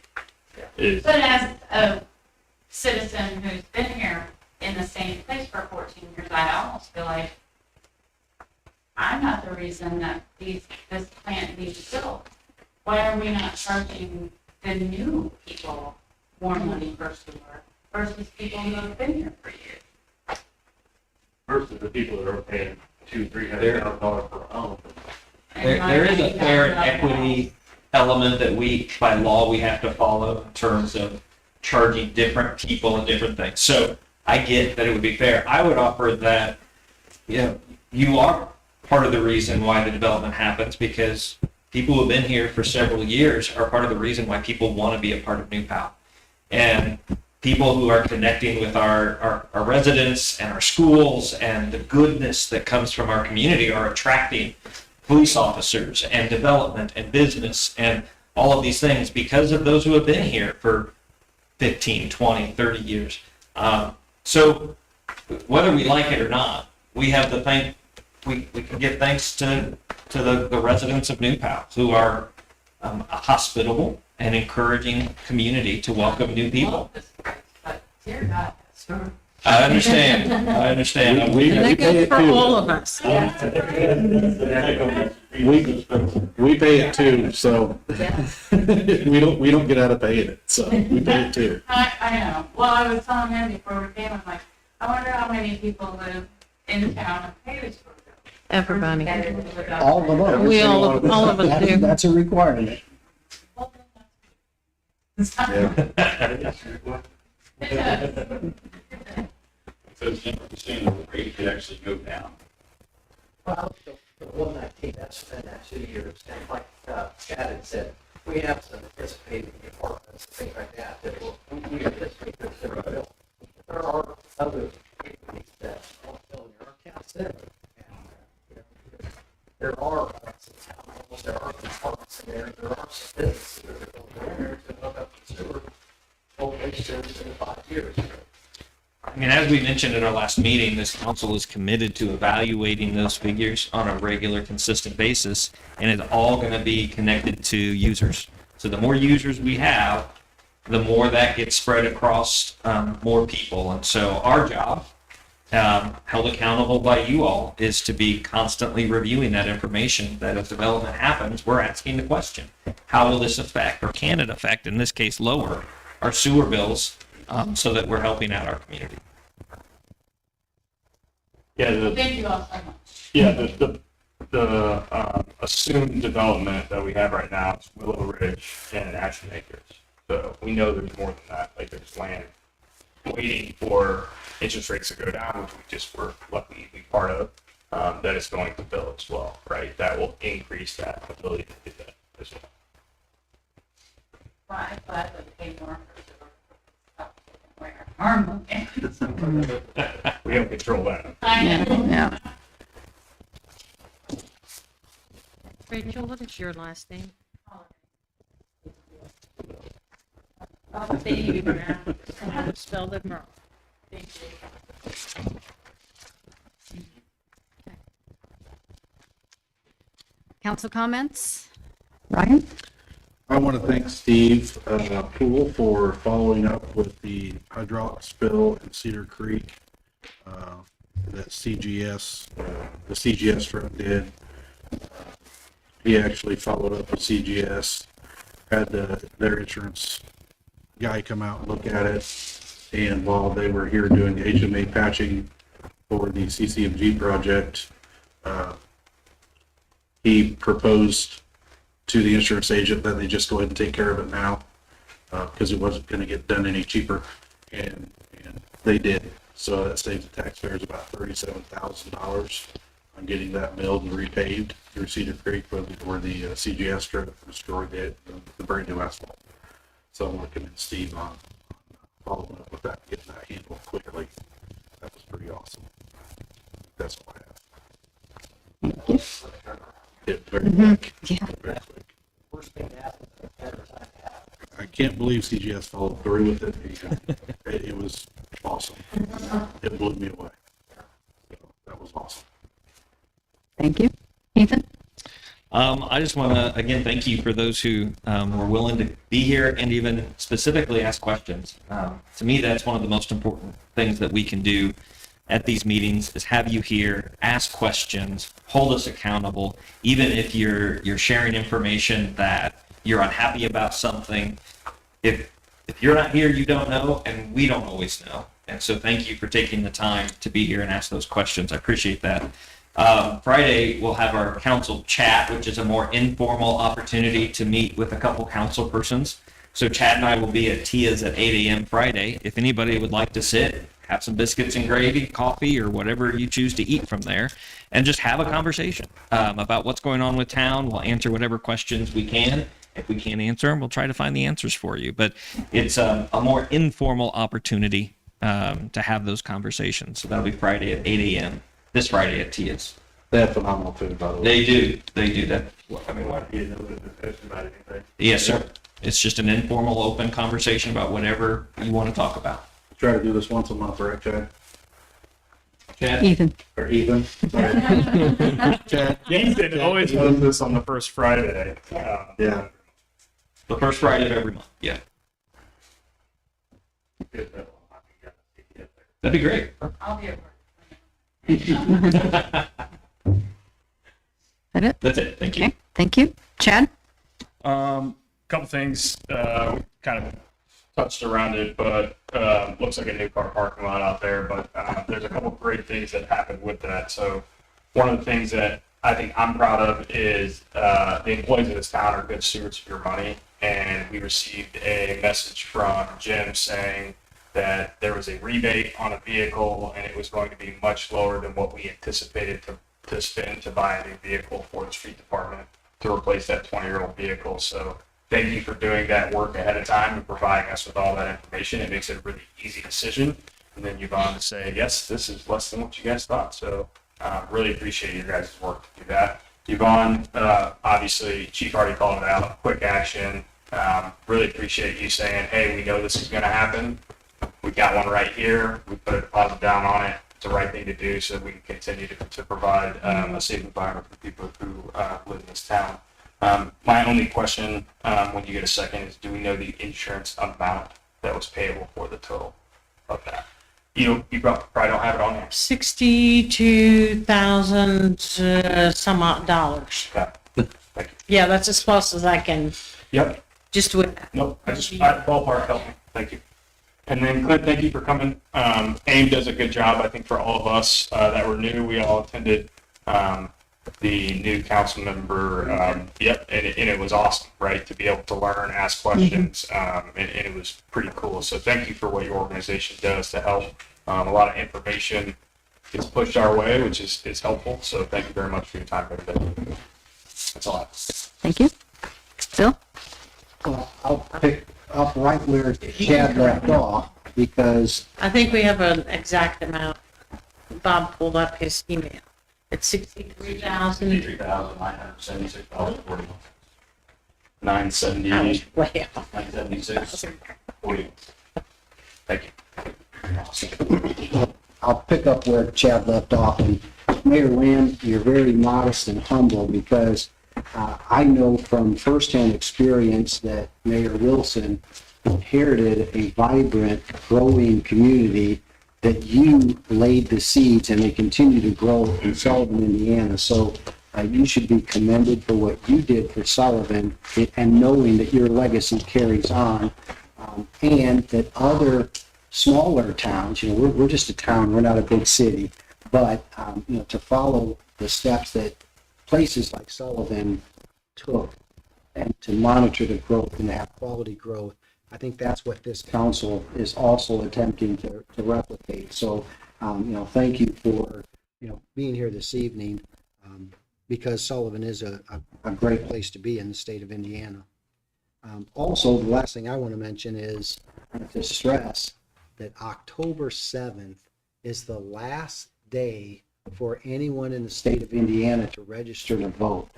is, But as a citizen who's been here in the same place for 14 years, I almost feel like I'm not the reason that this plant needs built. Why are we not charging the new people more money per sewer versus people who have been here for years? Versus the people that are paying $200,000-$300,000 per home. There is a fair and equity element that we, by law, we have to follow in terms of charging different people and different things. So I get that it would be fair. I would offer that, you are part of the reason why the development happens, because people who have been here for several years are part of the reason why people want to be a part of New Pal. And people who are connecting with our residents and our schools and the goodness that comes from our community are attracting police officers and development and business and all of these things because of those who have been here for 15, 20, 30 years. So whether we like it or not, we have the thank. We can give thanks to the residents of New Pal, who are a hospitable and encouraging community to welcome new people. But dear God, I understand. We pay it For too. all of us. We pay it too, so we don't get out of paying it, so we pay it too. I know. Well, I was telling him before we came, I'm like, I wonder how many people live in town and pay this program. Everybody. All of us. We all of us do. That's a requirement. So it's 10%, the rate could actually go down. Well, the 119, that's been that 2 years, and like Chad had said, we have some anticipated apartments, things like that, that we anticipate that's going to be built. There are other communities that don't build in our town center. And, there are some townhomes, there are some apartments in there, there are some businesses that are building there to hook up the sewer, hopefully soon, in 5 years. I mean, as we mentioned in our last meeting, this council is committed to evaluating those figures on a regular, consistent basis, and it's all going to be connected to users. So the more users we have, the more that gets spread across more people. And so our job, held accountable by you all, is to be constantly reviewing that information, that as development happens, we're asking the question, how will this affect, or can it affect, in this case, lower our sewer bills, so that we're helping out our community. Yeah, Thank you all so much. the assumed development that we have right now is Willow Ridge and Ashton Acres. So we know there's more than that. Like, there's land waiting for interest rates to go down, which we just were lucky to be part of, that is going to build as well, right? That will increase that ability to do that as well. Well, I'm glad that they pay more for normal. We don't control that. I know. Yeah. Rachel, what is your last name? Oh, thank you, Mary. I spelled it wrong. Thank you. Council comments? Ryan? I want to thank Steve Poole for following up with the hydraulic spill in Cedar Creek that CGS, the CGS rep did. He actually followed up with CGS, had their insurance guy come out and look at it, and while they were here doing the HMA patching for the CCMG project, he proposed to the insurance agent that they just go ahead and take care of it now, because it wasn't going to get done any cheaper, and they did. So that saves the taxpayers about $37,000 on getting that milled and repaved through Cedar Creek where the CGS strip destroyed the brand new asphalt. So I want to commend Steve on following up with that, getting that handled quickly. That was pretty awesome. That's all I have. Very quick. Yeah. Very quick. I can't believe CGS followed through with it. It was awesome. It blew me away. So that was awesome. Thank you. Ethan? I just want to, again, thank you for those who were willing to be here and even specifically ask questions. To me, that's one of the most important things that we can do at these meetings is have you here, ask questions, hold us accountable, even if you're sharing information that you're unhappy about something. If you're not here, you don't know, and we don't always know. And so thank you for taking the time to be here and ask those questions. I appreciate that. Friday, we'll have our council chat, which is a more informal opportunity to meet with a couple council persons. So Chad and I will be at Tia's at 8 a.m. Friday. If anybody would like to sit, have some biscuits and gravy, coffee, or whatever you choose to eat from there, and just have a conversation about what's going on with town. We'll answer whatever questions we can. If we can't answer them, we'll try to find the answers for you. But it's a more informal opportunity to have those conversations. So that'll be Friday at 8 a.m. This Friday at Tia's. They have phenomenal food, by the way. They do. They do that. I mean, why do you know about anything? Yes, sir. It's just an informal, open conversation about whatever you want to talk about. Try to do this once a month, right, Chad? Chad? Ethan. Or Ethan? Chad? Ethan always does this on the first Friday. Yeah. The first Friday of every month. Yeah. That'd be great. I'll be at work. That it? That's it. Thank you. Okay, thank you. Chad? Couple things, we kind of touched around it, but looks like a new car parking lot out there, but there's a couple great things that happened with that. So one of the things that I think I'm proud of is the employees of this town are good stewards of your money, and we received a message from Jim saying that there was a rebate on a vehicle and it was going to be much lower than what we anticipated to spend to buy a new vehicle for the street department to replace that 20-year-old vehicle. So thank you for doing that work ahead of time and providing us with all that information. It makes it a really easy decision. And then you've gone to say, yes, this is less than what you guys thought. So really appreciate your guys' work to do that. Yvonne, obviously, Chief already called it out, quick action. Really appreciate you saying, hey, we know this is going to happen. We got one right here. We put a deposit down on it. It's the right thing to do so we can continue to provide a safe environment for people who live in this town. My only question when you get a second is, do we know the insurance amount that was payable for the total of that? You probably don't have it on there. $62,000 some odd dollars. Okay. Thank you. Yeah, that's as close as I can. Yep. Just with. Nope. Ballpark helped me. Thank you. And then Clint, thank you for coming. AIM does a good job, I think, for all of us that were new. We all attended the new council member. Yep, and it was awesome, right, to be able to learn, ask questions, and it was pretty cool. So thank you for what your organization does to help. A lot of information gets pushed our way, which is helpful. So thank you very much for your time every day. That's all I have. Thank you. Bill? Well, I'll pick up right where Chad left off, because I think we have an exact amount. Bob pulled up his email. It's $63,000. $63,976.40. 970. I was way off. 976. 40. Thank you. I'll pick up where Chad left off. And Mayor Lynn, you're very modest and humble, because I know from firsthand experience that Mayor Wilson inherited a vibrant, growing community that you laid the seeds, and they continue to grow in Sullivan, Indiana. So you should be commended for what you did for Sullivan, and knowing that your legacy carries on, and that other smaller towns, we're just a town, we're not a big city, but to follow the steps that places like Sullivan took, and to monitor the growth and to have quality growth, I think that's what this council is also attempting to replicate. So, thank you for, being here this evening, because Sullivan is a great place to be in the state of Indiana. Also, the last thing I want to mention is to stress that October 7th is the last day for anyone in the state of Indiana to register to vote.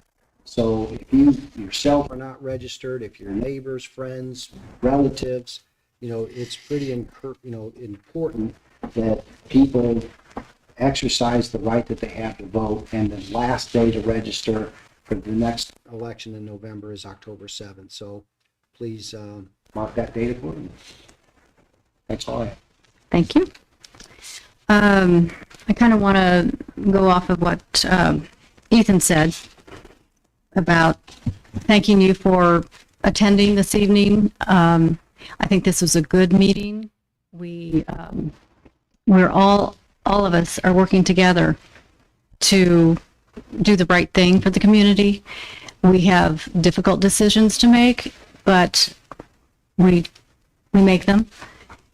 So if you yourself are not registered, if your neighbors, friends, relatives, it's pretty important that people exercise the right that they have to vote. And the last day to register for the next election in November is October 7th. So please mark that date accordingly. That's all I have. Thank you. I kind of want to go off of what Ethan said about thanking you for attending this evening. I think this was a good meeting. We're all of us are working together to do the right thing for the community. We have difficult decisions to make, but we make them,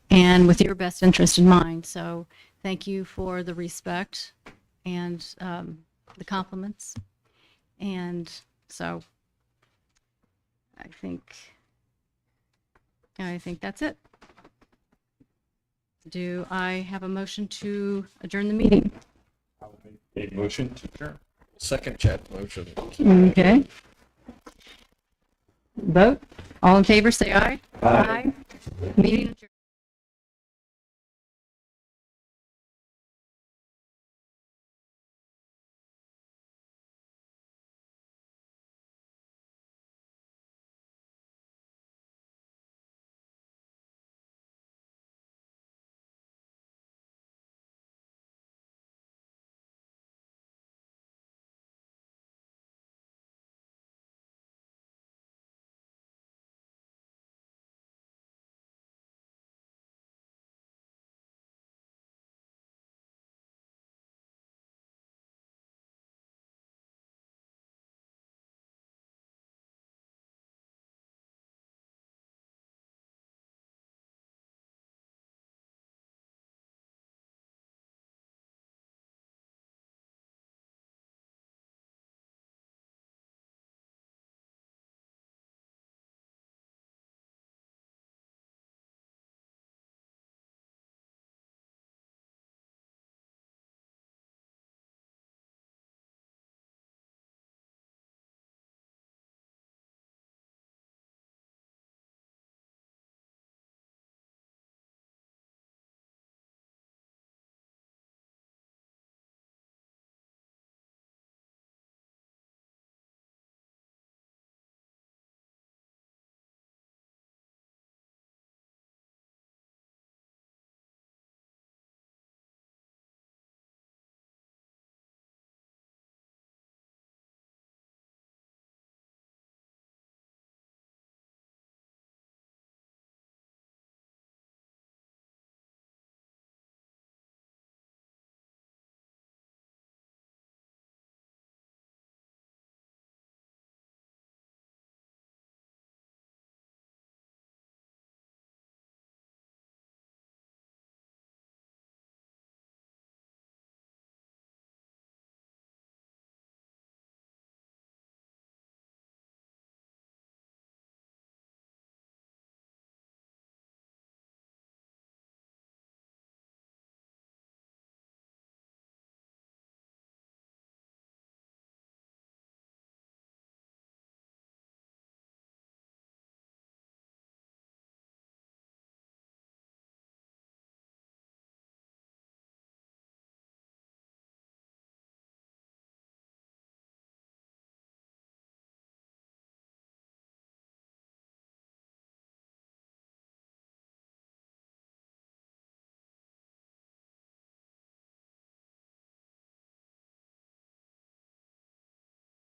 and with your best interest in mind. So thank you for the respect and the compliments. And so I think that's it. Do I have a motion to adjourn the meeting? A motion to adjourn. Second chat motion. Okay. Vote. All in favor, say aye. Aye. Meeting adjourned.